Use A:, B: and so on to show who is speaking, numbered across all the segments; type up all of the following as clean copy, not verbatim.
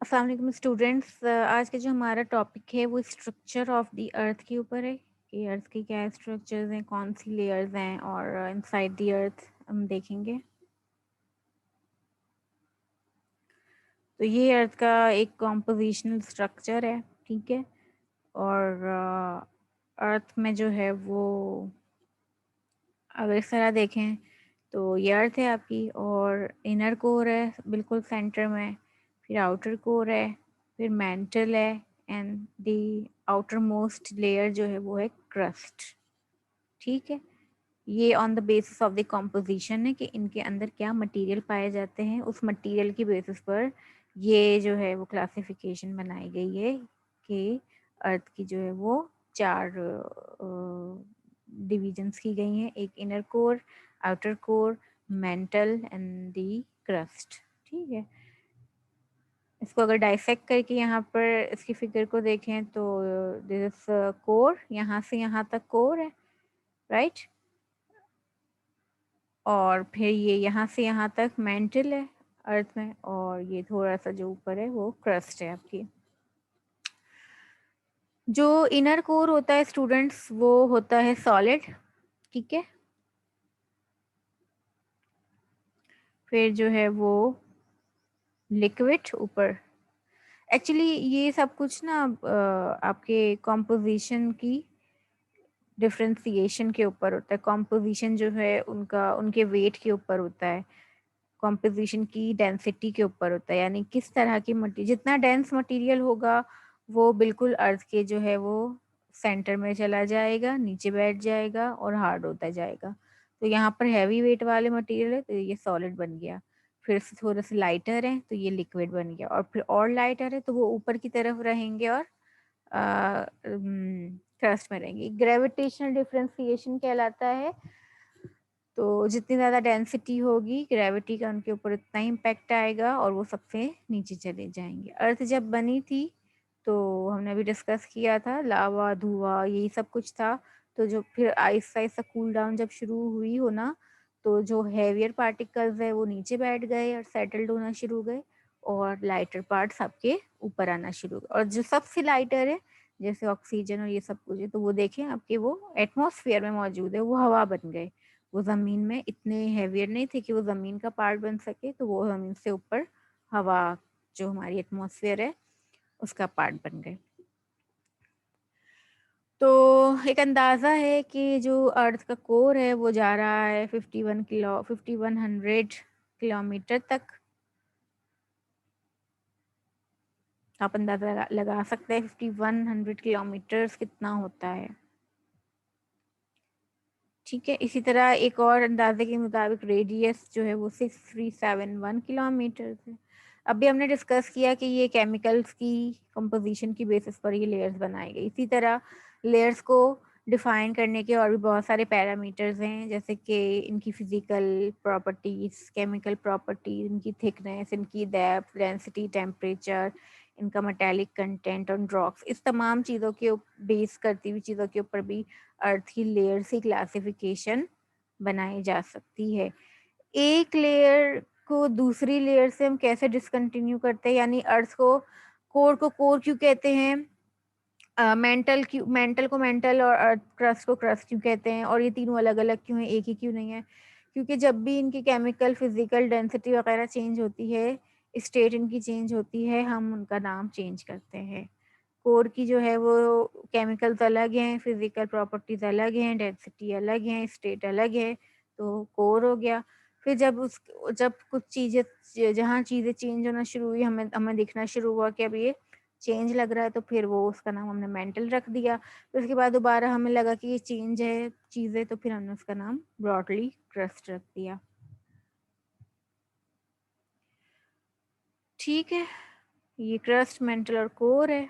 A: अस्सलाम वालेकुम स्टूडेंट्स। आज का जो हमारा टॉपिक है वो स्ट्रक्चर ऑफ द अर्थ के ऊपर है कि अर्थ के क्या स्ट्रक्चर्स हैं, कौन सी लेयर्स हैं और इनसाइड द अर्थ हम देखेंगे। तो ये अर्थ का एक कॉम्पोजिशनल स्ट्रक्चर है, ठीक है। और अर्थ में जो है वो अगर इस तरह देखें तो ये अर्थ है आपकी, और इनर कोर है बिल्कुल सेंटर में, फिर आउटर कोर है, फिर मेंटल है, and the outer most layer जो है वो है क्रस्ट, ठीक है। ये on the basis of the composition है कि इनके अंदर क्या मटेरियल पाए जाते हैं, उस मटेरियल की बेसिस पर ये जो है वो क्लासिफिकेशन बनाई गई है कि अर्थ की जो है वो चार डिविजन्स की गई हैं, एक inner core, outer core, mental and the crust, ठीक है। इसको अगर डाइसेक्ट करके यहाँ पर इसकी फिगर को देखें तो दिस कोर, यहाँ से यहाँ तक कोर है, राइट। और फिर ये यहाँ से यहाँ तक मेंटल है अर्थ में, और ये थोड़ा सा जो ऊपर है वो क्रस्ट है आपकी। जो इनर कोर होता है स्टूडेंट्स वो होता है सॉलिड, ठीक है। फिर जो है वो लिक्विड ऊपर। एक्चुअली ये सब कुछ ना आपके कॉम्पोजिशन की डिफ्रेंसिएशन के ऊपर होता है। कॉम्पोजिशन जो है उनका उनके वेट के ऊपर होता है, कॉम्पोजिशन की डेंसिटी के ऊपर होता है, यानी किस तरह की मटेरियल, जितना डेंस मटेरियल होगा वो बिल्कुल अर्थ के जो है वो सेंटर में चला जाएगा, नीचे बैठ जाएगा और हार्ड होता जाएगा। तो यहाँ पर हैवी वेट वाले मटेरियल है तो ये सॉलिड बन गया, फिर से थोड़ा सा लाइटर है तो ये लिक्विड बन गया, और फिर और लाइटर है तो वो ऊपर की तरफ रहेंगे और क्रस्ट में रहेंगे। ग्रेविटेशनल डिफरेंशिएशन कहलाता है। तो जितनी ज़्यादा डेंसिटी होगी ग्रेविटी का उनके ऊपर उतना ही इम्पैक्ट आएगा और वो सबसे नीचे चले जाएंगे। अर्थ जब बनी थी तो हमने अभी डिस्कस किया था, लावा धुआं यही सब कुछ था। तो जो फिर आहिस्ता आहिस्ता कूल डाउन जब शुरू हुई हो ना, तो जो हैवियर पार्टिकल्स है वो नीचे बैठ गए और सेटल्ड होना शुरू हो गए, और लाइटर पार्ट्स आपके ऊपर आना शुरू हो गए। और जो सबसे लाइटर है जैसे ऑक्सीजन और ये सब कुछ है तो वो देखें आपके वो एटमॉस्फेयर में मौजूद है, वो हवा बन गए। वो ज़मीन में इतने हैवियर नहीं थे कि वो ज़मीन का पार्ट बन सके, तो वो ज़मीन से ऊपर हवा जो हमारी एटमॉस्फेयर है उसका पार्ट बन गए। तो एक अंदाज़ा है कि जो अर्थ का कोर है वो जा रहा है 5100 किलोमीटर तक। आप अंदाज़ा लगा सकते हैं 5100 किलोमीटर्स कितना होता है, ठीक है। इसी तरह एक और अंदाजे के मुताबिक रेडियस जो है वो 6371 किलोमीटर है। अभी हमने डिस्कस किया कि ये केमिकल्स की कंपोजिशन की बेसिस पर ये लेयर्स बनाई गई। इसी तरह लेयर्स को डिफाइन करने के और भी बहुत सारे पैरामीटर्स हैं, जैसे कि इनकी फिजिकल प्रॉपर्टीज, केमिकल प्रॉपर्टीज, इनकी थिकनेस, इनकी डेप्थ, डेंसिटी, टेम्परेचर, इनका मेटालिक कंटेंट और रॉक्स, इस तमाम चीज़ों के बेस करती हुई चीज़ों के ऊपर भी अर्थ की लेयर से क्लासिफिकेशन बनाई जा सकती है। एक लेयर को दूसरी लेयर से हम कैसे डिसकंटिन्यू करते हैं, यानी अर्थ को कोर क्यों कहते हैं, मेंटल को मेंटल और अर्थ क्रस्ट को क्रस्ट क्यों कहते हैं, और ये तीनों अलग अलग क्यों हैं, एक ही क्यों नहीं है? क्योंकि जब भी इनकी केमिकल फिजिकल डेंसिटी वगैरह चेंज होती है, स्टेट इनकी चेंज होती है, हम उनका नाम चेंज करते हैं। कोर की जो है वो केमिकल्स अलग हैं, फिजिकल प्रॉपर्टीज अलग हैं, डेंसिटी अलग हैं, स्टेट अलग है, तो कोर हो गया। फिर जब कुछ चीज़ें, जहाँ चीज़ें चेंज होना शुरू हुई, हमें हमें दिखना शुरू हुआ कि अब ये चेंज लग रहा है, तो फिर वो उसका नाम हमने मेंटल रख दिया। फिर उसके बाद दोबारा हमें लगा कि ये चेंज है चीज़ें, तो फिर हमने उसका नाम ब्रॉडली क्रस्ट रख दिया, ठीक है। ये क्रस्ट, मेंटल और कोर है।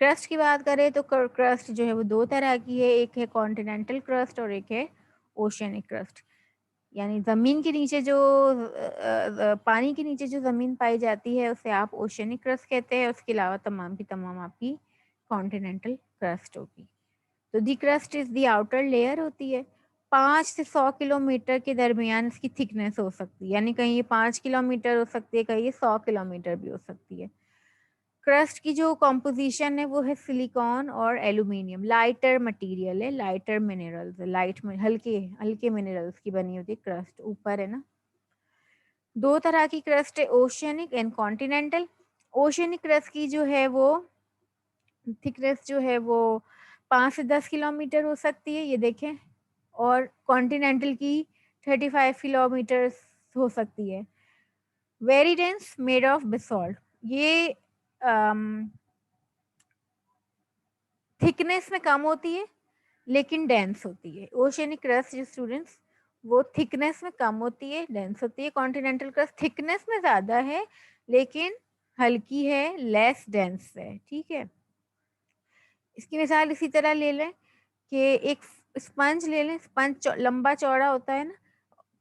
A: क्रस्ट की बात करें तो क्रस्ट जो है वो दो तरह की है, एक है कॉन्टिनेंटल क्रस्ट और एक है ओशियनिक क्रस्ट। यानी ज़मीन के नीचे जो पानी के नीचे जो ज़मीन पाई जाती है उसे आप ओशियनिक क्रस्ट कहते हैं, उसके अलावा तमाम की तमाम आपकी कॉन्टिनेंटल क्रस्ट होगी। तो the crust is the outer layer होती है, 5 से 100 किलोमीटर के दरमियान इसकी थिकनेस हो सकती है, यानी कहीं ये 5 किलोमीटर हो सकती है, कहीं ये 100 किलोमीटर भी हो सकती है। क्रस्ट की जो कॉम्पोजिशन है वो है सिलिकॉन और एल्यूमिनियम, लाइटर मटेरियल है, लाइटर मिनरल्स है, लाइट में हल्के हल्के मिनरल्स की बनी होती है क्रस्ट, ऊपर है ना। दो तरह की क्रस्ट है, oceanic and continental. Oceanic crust की जो है वो थिकनेस जो है वो 5 से 10 किलोमीटर हो सकती है, ये देखें, और कॉन्टिनेंटल की 35 किलोमीटर हो सकती है। Very dense, made of basalt, ये थिकनेस में कम होती है लेकिन डेंस होती है। ओशियनिक क्रस्ट जो स्टूडेंट्स, वो थिकनेस में कम होती है, डेंस होती है। कॉन्टिनेंटल क्रस्ट थिकनेस में ज्यादा है लेकिन हल्की है, लेस डेंस है, ठीक है। इसकी मिसाल इसी तरह ले लें कि एक स्पंज ले लें, स्पंज लंबा चौड़ा होता है ना,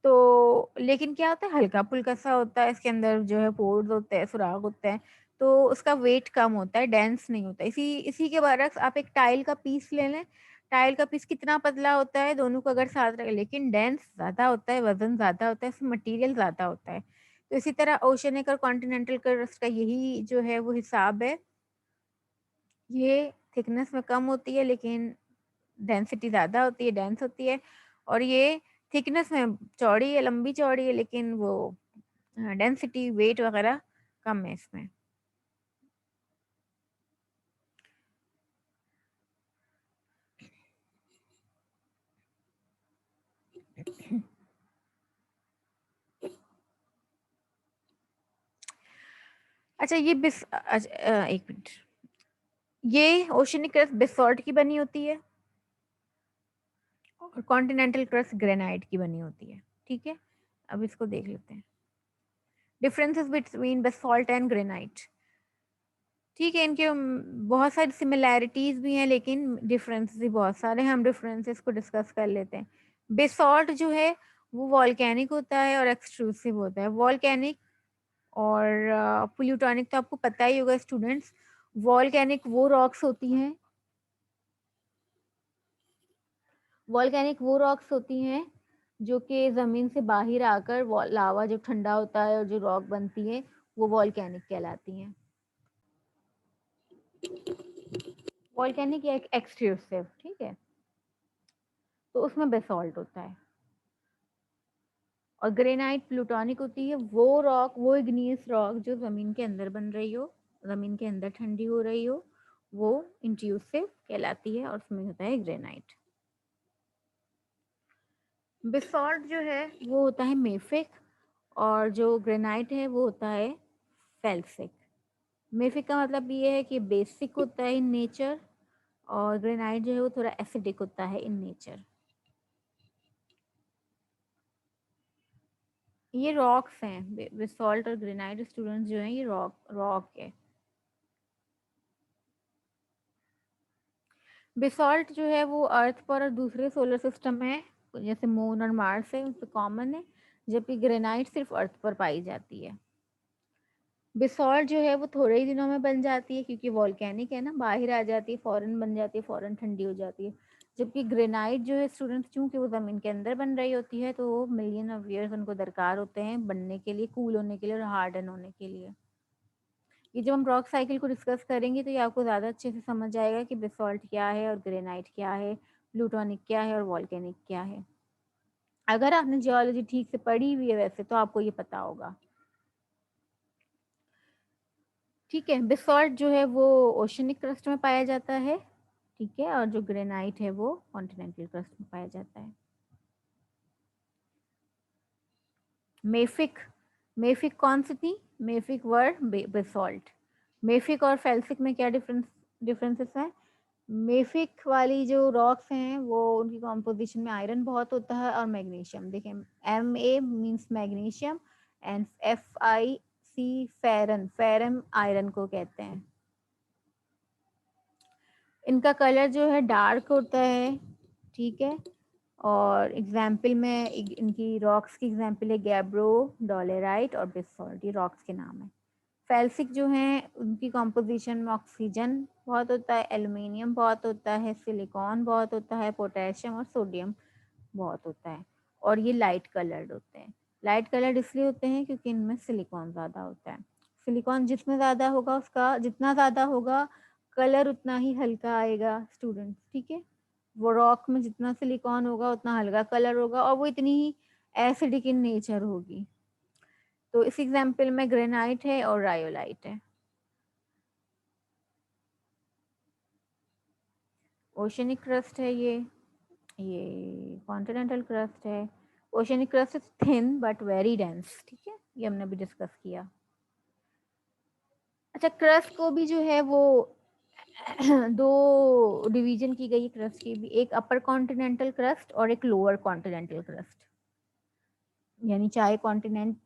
A: तो लेकिन क्या होता है, हल्का फुल्का सा होता है, इसके अंदर जो है पोर्स होते हैं, सुराख होते हैं, तो उसका वेट कम होता है, डेंस नहीं होता। इसी इसी के बरक्स आप एक टाइल का पीस ले लें, टाइल का पीस कितना पतला होता है, दोनों को अगर साथ रखें, लेकिन डेंस ज्यादा होता है, वजन ज्यादा होता है, इसमें मटेरियल ज्यादा होता है। तो इसी तरह ओशनिक और कॉन्टिनेंटल क्रस्ट का यही जो है वो हिसाब है, ये थिकनेस में कम होती है लेकिन डेंसिटी ज़्यादा होती है, डेंस होती है। और ये थिकनेस में चौड़ी है, लंबी चौड़ी है, लेकिन वो डेंसिटी वेट वगैरह कम है इसमें। अच्छा ये एक मिनट, ये ओशनिक क्रस्ट बेसॉल्ट की बनी होती है और कॉन्टिनेंटल क्रस्ट ग्रेनाइट की बनी होती है, ठीक है। अब इसको देख लेते हैं, differences between basalt and granite. ठीक है, इनके बहुत सारी सिमिलैरिटीज भी हैं लेकिन डिफरेंसेस भी बहुत सारे हैं, हम डिफरेंसेस को डिस्कस कर लेते हैं। बेसॉल्ट जो है वो वॉल्केनिक होता है और एक्सट्रूसिव होता है। वॉल्केनिक और प्लूटोनिक तो आपको पता ही होगा स्टूडेंट्स। वॉल्केनिक वो रॉक्स होती हैं, वॉल्केनिक वो रॉक्स होती हैं जो कि ज़मीन से बाहर आकर लावा जो ठंडा होता है और जो रॉक बनती है वो वॉल्केनिक कहलाती हैं। वॉल्केनिक या एक्सट्रूसिव, ठीक है, तो उसमें बेसॉल्ट होता है। और ग्रेनाइट प्लूटोनिक होती है वो रॉक, वो इग्नियस रॉक जो ज़मीन के अंदर बन रही हो, ज़मीन के अंदर ठंडी हो रही हो, वो इंट्रूसिव कहलाती है और उसमें होता है ग्रेनाइट। बेसॉल्ट जो है वो होता है मेफिक और जो ग्रेनाइट है वो होता है फेल्सिक। मेफिक का मतलब ये है कि बेसिक होता है इन नेचर, और ग्रेनाइट जो है वो थोड़ा एसिडिक होता है इन नेचर। ये रॉक्स हैं, बेसॉल्ट और ग्रेनाइट स्टूडेंट्स जो हैं ये रॉक रॉक है। बेसॉल्ट जो है वो अर्थ पर और दूसरे सोलर सिस्टम में जैसे मून और मार्स है उन पर कॉमन है, जबकि ग्रेनाइट सिर्फ अर्थ पर पाई जाती है। बेसॉल्ट जो है वो थोड़े ही दिनों में बन जाती है क्योंकि वॉल्केनिक है ना, बाहर आ जाती है, फौरन बन जाती है, फौरन ठंडी हो जाती है। जबकि ग्रेनाइट जो है स्टूडेंट्स, चूंकि वो ज़मीन के अंदर बन रही होती है तो वो मिलियन ऑफ ईयर्स उनको दरकार होते हैं बनने के लिए, कूल होने के लिए और हार्डन होने के लिए। ये जब हम रॉक साइकिल को डिस्कस करेंगे तो ये आपको ज़्यादा अच्छे से समझ आएगा कि बेसॉल्ट क्या है और ग्रेनाइट क्या है, प्लूटोनिक क्या है और वॉल्केनिक क्या है। अगर आपने जियोलॉजी ठीक से पढ़ी हुई है वैसे तो आपको ये पता होगा, ठीक है। बेसॉल्ट जो है वो ओशनिक क्रस्ट में पाया जाता है, ठीक है, और जो ग्रेनाइट है वो कॉन्टिनेंटल क्रस्ट में पाया जाता है। मेफिक, मेफिक कौन सी थी, मेफिक वर्ड बेसॉल्ट। मेफिक और फेल्सिक में क्या डिफरेंसेस है। मेफिक वाली जो रॉक्स हैं वो उनकी कॉम्पोजिशन में आयरन बहुत होता है और मैग्नीशियम। देखिए Ma means magnesium and Fe ferrum, ferrum iron को कहते हैं। इनका कलर जो है डार्क होता है, ठीक है। और एग्जाम्पल में इनकी रॉक्स की एग्जाम्पल है गैब्रो, डोलेराइट और बेसॉल्ट, ये रॉक्स के नाम है। फेल्सिक जो हैं उनकी कॉम्पोजिशन में ऑक्सीजन बहुत होता है, एल्युमिनियम बहुत होता है, सिलिकॉन बहुत होता है, पोटेशियम और सोडियम बहुत होता है, और ये लाइट कलर्ड होते हैं। लाइट कलर्ड इसलिए होते हैं क्योंकि इनमें सिलिकॉन ज़्यादा होता है। सिलिकॉन जितना ज़्यादा होगा, उसका जितना ज़्यादा होगा कलर उतना ही हल्का आएगा स्टूडेंट, ठीक है। वो रॉक में जितना सिलिकॉन होगा उतना हल्का कलर होगा, और वो इतनी ही एसिडिक इन नेचर होगी। तो इस एग्जाम्पल में ग्रेनाइट है और रायोलाइट है। ओशनिक क्रस्ट है ये कॉन्टिनेंटल क्रस्ट है। Oceanic crust is thin but very dense, ठीक है, ये हमने भी डिस्कस किया। अच्छा, क्रस्ट को भी जो है वो दो डिवीजन की गई क्रस्ट की भी, एक अपर कॉन्टिनेंटल क्रस्ट और एक लोअर कॉन्टिनेंटल क्रस्ट। यानी चाहे कॉन्टिनेंट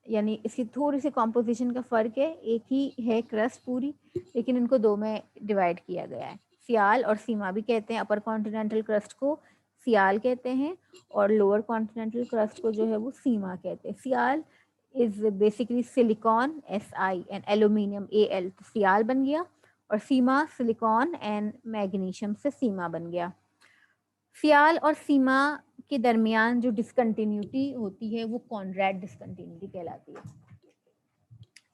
A: यानी इसकी थोड़ी सी कॉम्पोजिशन का फर्क है, एक ही है क्रस्ट पूरी, लेकिन इनको दो में डिवाइड किया गया है। सियाल और सीमा भी कहते हैं, अपर कॉन्टिनेंटल क्रस्ट को सियाल कहते हैं और लोअर कॉन्टिनेंटल क्रस्ट को जो है वो सीमा कहते हैं। Sial is basically silicon Si and aluminium Al, तो सियाल बन गया, और सीमा सिलिकॉन एंड मैग्नीशियम से सीमा बन गया। सियाल और सीमा के दरमियान जो डिसकंटिन्यूटी होती है वो कॉनरैड डिसकंटिन्यूटी कहलाती है,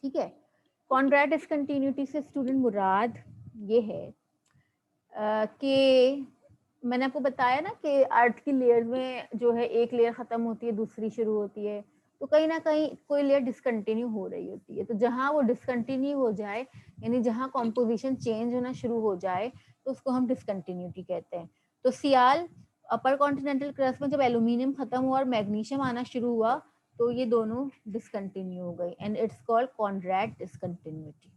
A: ठीक है। कॉनरैड डिसकंटिन्यूटी से स्टूडेंट मुराद ये है कि मैंने आपको बताया ना कि अर्थ की लेयर में जो है एक लेयर खत्म होती है, दूसरी शुरू होती है, तो कहीं ना कहीं कोई लेयर डिसकंटिन्यू हो रही होती है। तो जहां वो डिसकंटिन्यू हो जाए, यानी जहां कॉम्पोजिशन चेंज होना शुरू हो जाए, तो उसको हम डिसकंटिन्यूटी कहते हैं। तो सियाल अपर कॉन्टिनेंटल क्रस्ट में जब एल्यूमिनियम खत्म हुआ और मैग्नीशियम आना शुरू हुआ, तो ये दोनों डिसकंटिन्यू हो गई and it's called Conrad discontinuity.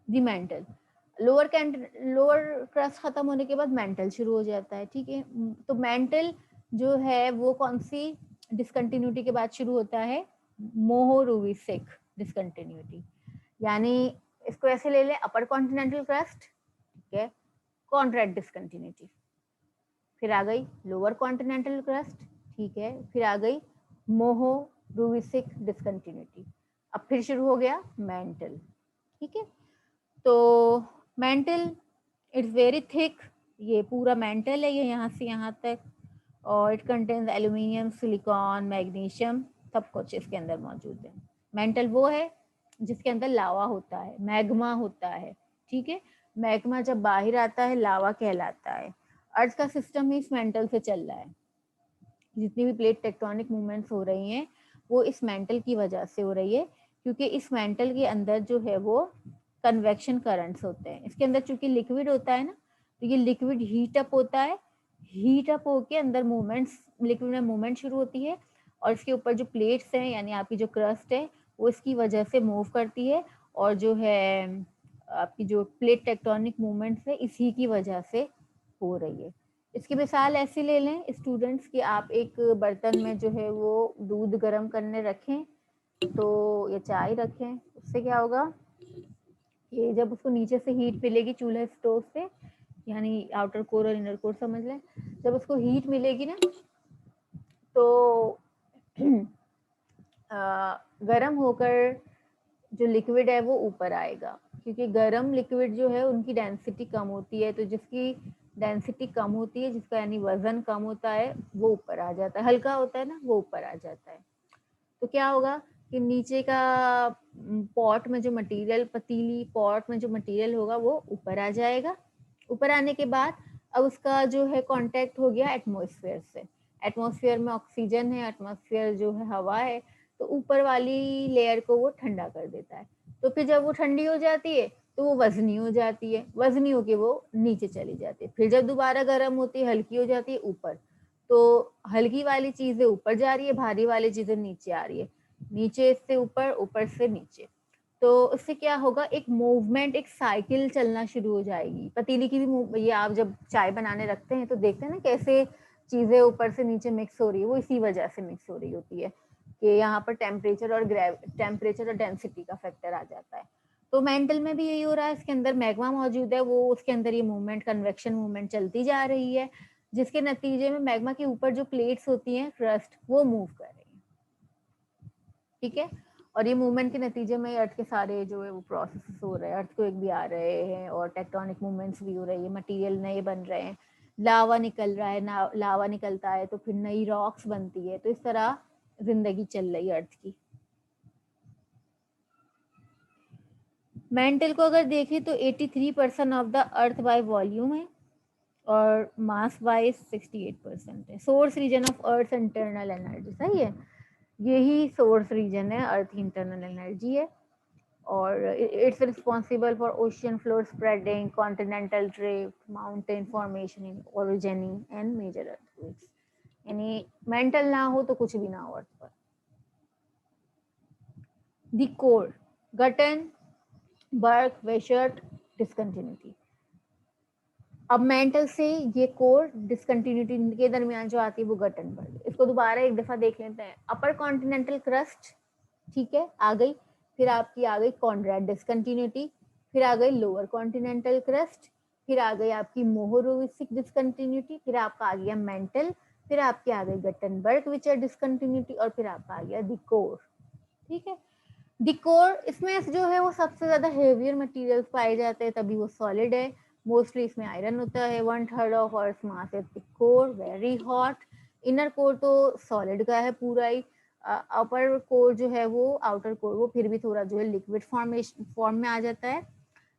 A: The mantle, lower crust खत्म होने के बाद मेंटल शुरू हो जाता है, ठीक है। तो मेंटल जो है वो कौन सी डिसकंटिन्यूटी के बाद शुरू होता है? मोहोरुविसिक डिसकंटिन्यूटी। यानी इसको ऐसे ले ले, अपर कॉन्टिनेंटल क्रस्ट, ठीक है, कॉनरैड डिसकंटिन्यूटी। फिर आ गई लोअर कॉन्टिनेंटल क्रस्ट, ठीक है, फिर आ गई मोहोरुविसिक डिसकंटिन्यूटी। अब फिर शुरू हो गया मेंटल, ठीक है। तो मेंटल इट्स वेरी थिक, ये पूरा मेंटल है, ये यहाँ से यहाँ तक, और it contains aluminium, silicon, magnesium, सब कुछ इसके अंदर मौजूद है। मेंटल वो है जिसके अंदर लावा होता है, मैग्मा होता है, ठीक है। मैग्मा जब बाहर आता है लावा कहलाता है। अर्थ का सिस्टम ही इस मेंटल से चल रहा है। जितनी भी प्लेट टेक्टोनिक मूवमेंट्स हो रही हैं वो इस मेंटल की वजह से हो रही है, क्योंकि इस मेंटल के अंदर जो है वो कन्वेक्शन करंट्स होते हैं। इसके अंदर चूंकि लिक्विड होता है ना, तो ये लिक्विड हीट अप होता है, हीट अप होके अंदर मूवमेंट्स, लिक्विड में मूवमेंट शुरू होती है, और इसके ऊपर जो प्लेट्स हैं यानी आपकी जो क्रस्ट है वो इसकी वजह से मूव करती है, और जो है आपकी जो प्लेट टेक्टोनिक मूवमेंट्स है इसी की वजह से हो रही है। इसकी मिसाल ऐसी ले लें स्टूडेंट्स कि आप एक बर्तन में जो है वो दूध गर्म करने रखें, तो या चाय रखें, उससे क्या होगा कि जब उसको नीचे से हीट मिलेगी चूल्हे स्टोव से, यानी आउटर कोर और इनर कोर समझ लें, जब उसको हीट मिलेगी ना तो गर्म होकर जो लिक्विड है वो ऊपर आएगा, क्योंकि गर्म लिक्विड जो है उनकी डेंसिटी कम होती है, तो जिसकी डेंसिटी कम होती है, जिसका यानी वजन कम होता है, वो ऊपर आ जाता है, हल्का होता है ना वो ऊपर आ जाता है। तो क्या होगा कि नीचे का पॉट में जो मटेरियल, पतीली पॉट में जो मटेरियल होगा वो ऊपर आ जाएगा। ऊपर आने के बाद अब उसका जो है कांटेक्ट हो गया एटमॉस्फेयर से, एटमॉस्फेयर में ऑक्सीजन है, एटमॉस्फेयर जो है हवा है, तो ऊपर वाली लेयर को वो ठंडा कर देता है। तो फिर जब वो ठंडी हो जाती है तो वो वजनी हो जाती है, वजनी होके वो नीचे चली जाती है। फिर जब दोबारा गर्म होती है हल्की हो जाती है ऊपर, तो हल्की वाली चीजें ऊपर जा रही है, भारी वाली चीजें नीचे आ रही है, नीचे से ऊपर, ऊपर से नीचे। तो उससे क्या होगा, एक मूवमेंट, एक साइकिल चलना शुरू हो जाएगी। पतीली की भी, ये आप जब चाय बनाने रखते हैं तो देखते हैं ना कैसे चीजें ऊपर से नीचे मिक्स हो रही है, वो इसी वजह से मिक्स हो रही होती है कि यहाँ पर टेम्परेचर और डेंसिटी का फैक्टर आ जाता है। तो मेंटल में भी यही हो रहा है, इसके अंदर मैग्मा मौजूद है, वो उसके अंदर ये मूवमेंट, कन्वेक्शन मूवमेंट चलती जा रही है, जिसके नतीजे में मैग्मा के ऊपर जो प्लेट्स होती हैं क्रस्ट, वो मूव कर रही है, ठीक है। और ये मूवमेंट के नतीजे में अर्थ के सारे जो है वो प्रोसेस हो रहे हैं, अर्थक्वेक भी आ रहे हैं और टेक्टोनिक मूवमेंट्स भी हो रही है, मटेरियल नए बन रहे हैं, लावा निकल रहा है ना, लावा निकलता है तो फिर नई रॉक्स बनती है, तो इस तरह जिंदगी चल रही है अर्थ की। मेंटल को अगर देखें तो 83% of the earth by volume है और मास वाइज 68% है। Source region of earth internal energy, सही है, यही सोर्स रीजन है अर्थ की इंटरनल एनर्जी है और it's responsible for ocean floor spreading, continental drift, mountain formation in originating and major earthquakes. यानी मेंटल ना हो तो कुछ भी ना हो अर्थ पर। The core, Gutenberg, Wiechert, discontinuity. अब मेंटल से ये कोर डिस्कंटिन्यूटी के दरमियान जो आती है वो गटनबर्ग। इसको दोबारा एक दफा देख लेते हैं। अपर कॉन्टिनेंटल क्रस्ट, ठीक है, आ गई, फिर आपकी आ गई कॉन्ड्रैड डिस्कंटिन्यूटी, फिर आ गई लोअर कॉन्टिनेंटल क्रस्ट, फिर आ गई आपकी मोहोरोविसिक डिस्कंटिन्यूटी, फिर आपका आ गया मेंटल, फिर आपकी आ गई गटनबर्ग विच आर डिस्कंटिन्यूटी, और फिर आपका आ गया द कोर। ठीक है, द कोर, इसमें जो है वो सबसे ज्यादा हेवियर मटेरियल्स पाए जाते हैं, तभी वो सॉलिड है। मोस्टली इसमें आयरन होता है। 1/3 of earth mass is the core, very hot. Inner core तो सॉलिड का है पूरा ही। अपर कोर जो है वो, आउटर कोर, वो फिर भी थोड़ा जो है लिक्विड फॉर्म में आ जाता है।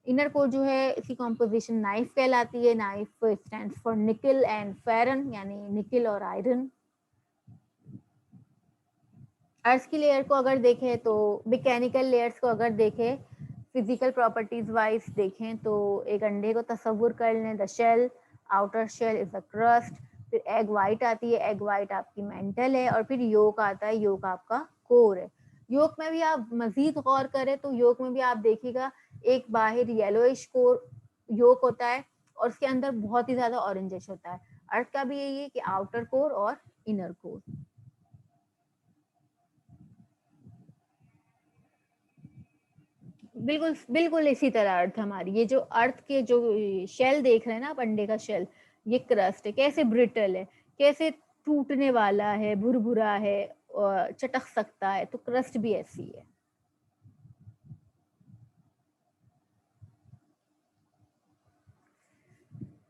A: इनर कोर जो है इसकी कॉम्पोजिशन नाइफ कहलाती है। Nife stands for nickel and ferrum, यानी निकल और आयरन। अर्थ की लेयर को अगर देखें तो मैकेनिकल लेयर्स को अगर देखें, फिजिकल प्रॉपर्टीज वाइज देखें तो एक अंडे को तस्वुर कर लें। The shell, outer shell is the crust, फिर एग वाइट आती है, एग वाइट आपकी मेंटल है, और फिर योक आता है, योक आपका कोर है। योक में भी आप मजीद गौर करें तो योक में भी आप देखिएगा एक बाहर येलोइश कोर योक होता है और उसके अंदर बहुत ही ज्यादा ऑरेंजिश होता है। अर्थ का भी यही है कि आउटर कोर और इनर कोर। बिल्कुल बिल्कुल इसी तरह अर्थ हमारी, ये जो अर्थ के जो शेल देख रहे हैं ना आप, अंडे का शेल, ये क्रस्ट है, कैसे ब्रिटल है, कैसे टूटने वाला है, भुरभुरा है, चटक सकता है, तो क्रस्ट भी ऐसी है।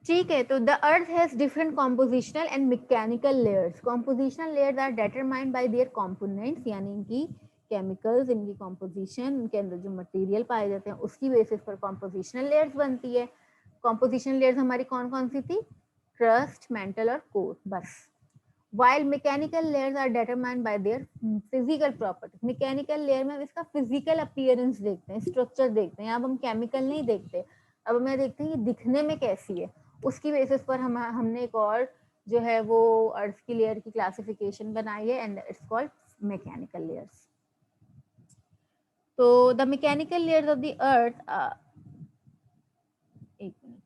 A: ठीक है, तो the earth has different compositional and mechanical layers. Compositional layers are determined by their components, यानी इनकी केमिकल्स, इनकी कॉम्पोजिशन, इनके अंदर जो मटेरियल पाए जाते हैं उसकी बेसिस पर कॉम्पोजिशनल लेयर्स बनती है। कॉम्पोजिशन लेयर्स हमारी कौन कौन सी थी? क्रस्ट, मेंटल और कोर, बस। while mechanical layers are determined by their physical properties। Mechanical layer में इसका फिजिकल अपीयरेंस देखते हैं, स्ट्रक्चर देखते हैं। अब हम केमिकल नहीं देखते, अब हमें देखते हैं ये दिखने में कैसी है, उसकी बेसिस पर हमने एक और जो है वो अर्थ की लेयर की क्लासिफिकेशन बनाई है, and it's called mechanical layers. तो the mechanical layers of the earth, एक मिनट,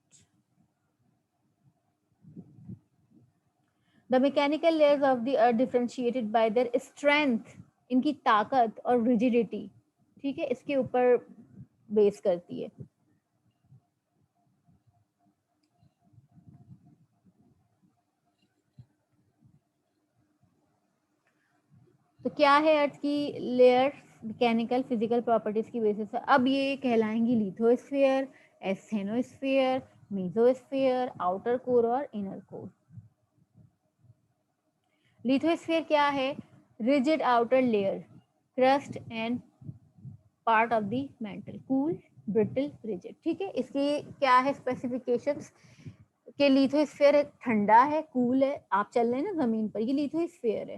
A: the mechanical layers of the earth differentiated by their strength, इनकी ताकत और रिजिडिटी, ठीक है, इसके ऊपर बेस करती है। तो क्या है अर्थ की लेयर? मैकेनिकल फिजिकल प्रॉपर्टीज की बेसिस पर अब ये कहलाएंगी lithosphere, asthenosphere, mesosphere, outer core और इनर कोर। लिथोस्फीयर क्या है? Rigid outer layer, crust and part of the mantle, cool, brittle, rigid. ठीक है, इसकी क्या है स्पेसिफिकेशंस? कि लिथोस्फीयर ठंडा है, कूल है, आप चल रहे हैं ना जमीन पर, ये लिथोस्फीयर है।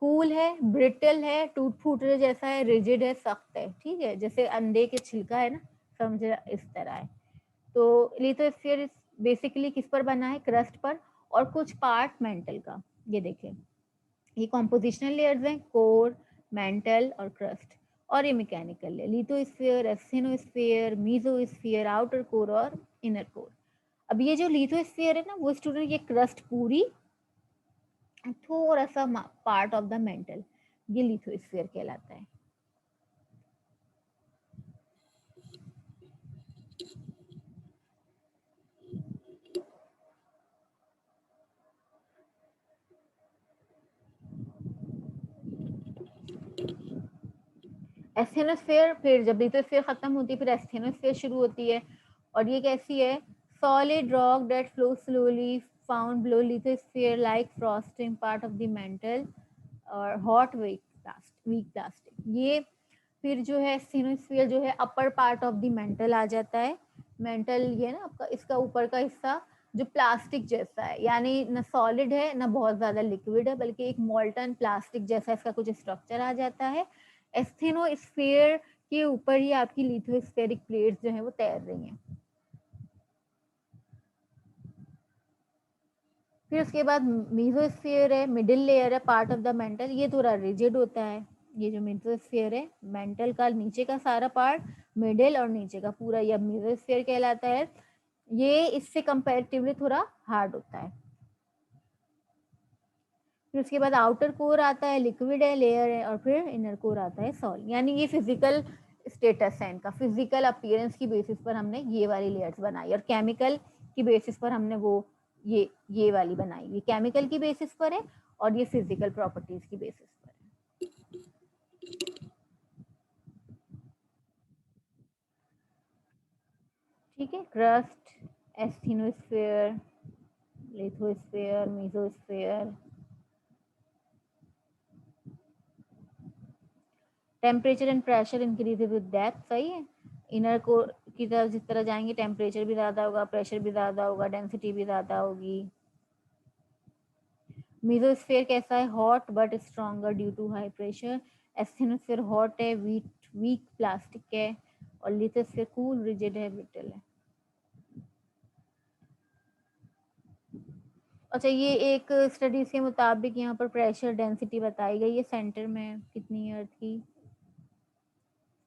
A: कूल है, ब्रिटल है, टूट फूटने जैसा है, रिजिड है, सख्त है। ठीक है, जैसे अंडे के छिलका है ना, समझे, इस तरह है। तो लिथोस्फीयर बेसिकली किस पर बना है? क्रस्ट पर, और कुछ पार्ट मेंटल का। ये देखें, ये कॉम्पोजिशनल लेयर्स हैं, कोर, मेंटल और क्रस्ट। और ये mechanical layer, lithosphere, asthenosphere, mesosphere, outer core और इनर कोर। अब ये जो लिथोस्फीयर है ना, वो स्टूडेंट, ये क्रस्ट पूरी, थोड़ा सा पार्ट ऑफ द मेंटल, ये लिथोस्फीयर कहलाता है। एस्थेनोस्फेयर, फिर जब लिथोस्फेयर खत्म होती है फिर एस्थेनोस्फेयर शुरू होती है, और ये कैसी है? Solid rock that flow slowly found below lithosphere like frosting part of the mantle और हॉट वीक प्लास्टिक। ये फिर जो है एस्थेनोस्फेयर जो है upper part of the mantle आ जाता है। मेंटल ये ना आपका, इसका ऊपर का हिस्सा जो प्लास्टिक जैसा है, यानी न सॉलिड है ना बहुत ज्यादा लिक्विड है, बल्कि एक मोल्टन प्लास्टिक जैसा इसका कुछ स्ट्रक्चर आ जाता है। एस्थेनोस्फेयर के ऊपर ही आपकी लिथोस्फेरिक प्लेट्स जो है वो तैर रही हैं। फिर उसके बाद मीजोस्फीयर है, मिडिल लेयर है पार्ट ऑफ द मेंटल, ये थोड़ा रिजिड होता है। ये जो मीजोस्फीयर है, मेंटल का नीचे का सारा पार्ट, मिडिल और नीचे का पूरा, यह मीजोस्फीयर कहलाता है। ये इससे कंपैरेटिवली थोड़ा हार्ड होता है। फिर उसके बाद आउटर कोर आता है, लिक्विड है लेयर है, और फिर इनर कोर आता है सॉलिड। यानी ये फिजिकल स्टेटस है इनका, फिजिकल अपीयरेंस की बेसिस पर हमने ये वाली लेयर्स बनाई, और केमिकल की बेसिस पर हमने वो ये वाली बनाई। ये केमिकल की बेसिस पर है और ये फिजिकल प्रॉपर्टीज की बेसिस पर है। ठीक है, crust, asthenosphere, lithosphere, mesosphere. Temperature and pressure increases with depth, सही है। इनर कोर की तरफ जिस तरह जाएंगे टेम्परेचर भी ज़्यादा होगा, प्रेशर भी ज़्यादा होगा, डेंसिटी भी ज़्यादा होगी। मेसोस्फेयर कैसा है? Hot but stronger due to high pressure. Asthenosphere hot है, वीक प्लास्टिक है, और लिथोस्फेयर कूल, रिजिड है, ब्रिटल है। अच्छा, ये एक स्टडीज के मुताबिक यहाँ पर प्रेशर डेंसिटी बताई गई है सेंटर में कितनी है अर्थ की।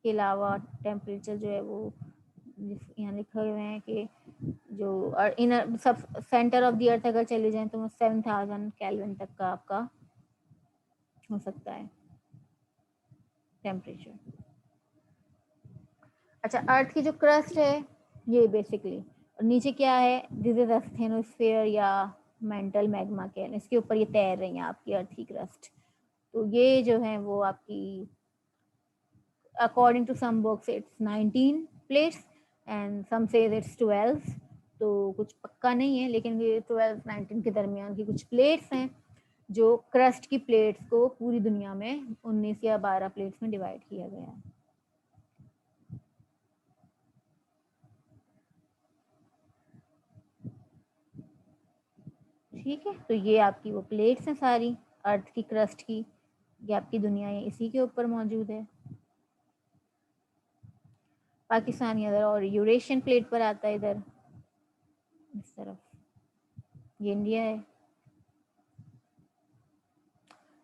A: के अलावा टेम्परेचर जो है वो यहाँ लिखे हुए हैं कि जो inner sub centre of the अर्थ अगर चले जाएं तो 7000 केल्विन तक का आपका हो सकता है टेम्परेचर। अच्छा, अर्थ की जो क्रस्ट है ये बेसिकली, और नीचे क्या है? दिस इज एस्थेनोस्फेयर या मेंटल मैग्मा के, इसके ऊपर ये तैर रही है आपकी अर्थ की क्रस्ट। तो ये जो है वो आपकी according to some books it's 19 plates and some says it's 12। तो कुछ पक्का नहीं है, लेकिन ये 12-19 के दरमियान की कुछ प्लेट्स हैं जो क्रस्ट की प्लेट्स को पूरी दुनिया में 19 या 12 प्लेट्स में डिवाइड किया गया है। ठीक है, तो ये आपकी वो प्लेट्स हैं सारी अर्थ की क्रस्ट की, ये आपकी दुनिया है इसी के ऊपर मौजूद है। पाकिस्तान इधर और यूरेशियन प्लेट पर आता है, इधर इस तरफ ये इंडिया है।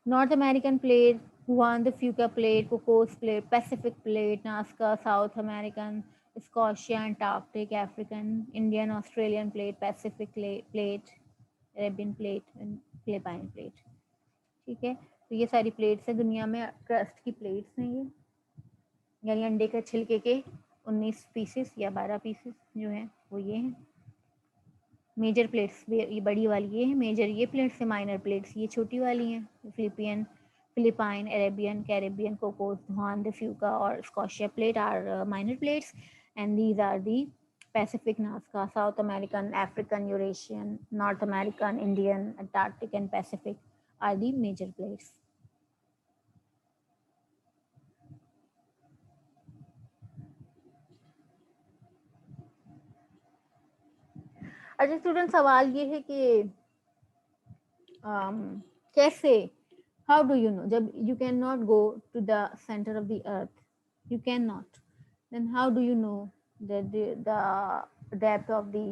A: North American plate, Juan de Fuca plate, Cocos plate, Pacific plate, Nazca, South American, Scotia, Antarctic, African, Indian, Australian plate, Pacific plate, Arabian plate, Philippine plate. ठीक है, तो ये सारी प्लेट्स हैं दुनिया में, क्रस्ट की प्लेट्स हैं ये, यानी अंडे के छिलके के 19 पीसेस या 12 पीसेस जो हैं वो ये हैं। मेजर प्लेट्स ये बड़ी वाली ये है मेजर, ये प्लेट्स है। माइनर प्लेट्स ये छोटी वाली हैं, Philippine, Arabian, Caribbean, Cocos, Juan de Fuca और Scotia plate are minor plates, and these are the Pacific, Nazca, South American, African, Eurasian, North American, Indian, Antarctic and Pacific are the major plates. अच्छा student, सवाल ये है कि कैसे, how do you know, जब you cannot go to the center of the earth, you cannot, then how do you know that the depth of the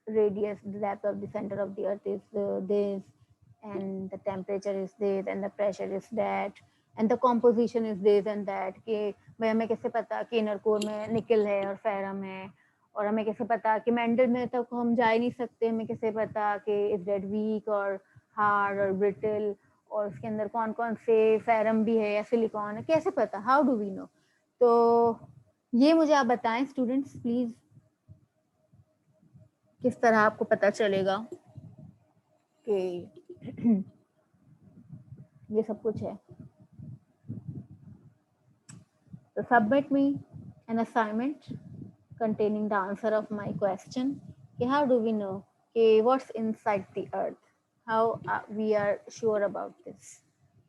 A: radius, the depth of the center of the earth is this, and the temperature is this, and the pressure is that, and the composition is this and that, कि भाई हमें कैसे पता कि inner core में निकल है और फेरम है, और हमें कैसे पता कि मेंटल में तक हम जा ही नहीं सकते, हमें कैसे पता कि इज डेट वीक और हार्ड और ब्रिटल, और उसके अंदर कौन कौन से फेरम भी है या सिलिकॉन है, कैसे पता? How do we know? तो ये मुझे आप बताएं स्टूडेंट्स प्लीज, किस तरह आपको पता चलेगा कि ये सब कुछ है। So submit me an assignment containing the answer of my question. Okay, how do we know what's inside the earth? How we are sure about this?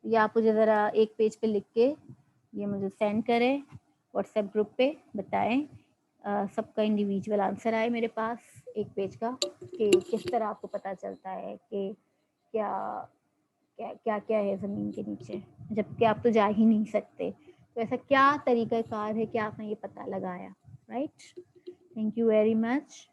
A: ये आप मुझे ज़रा एक पेज पे लिख के ये मुझे सेंड करें व्हाट्सएप ग्रुप पे, बताएं सबका इंडिविजुअल आंसर आए मेरे पास एक पेज का कि किस तरह आपको पता चलता है कि क्या क्या क्या क्या है ज़मीन के नीचे, जबकि आप तो जा ही नहीं सकते। तो ऐसा क्या तरीक़ाकार है कि आपने ये पता लगाया, right? Thank you very much.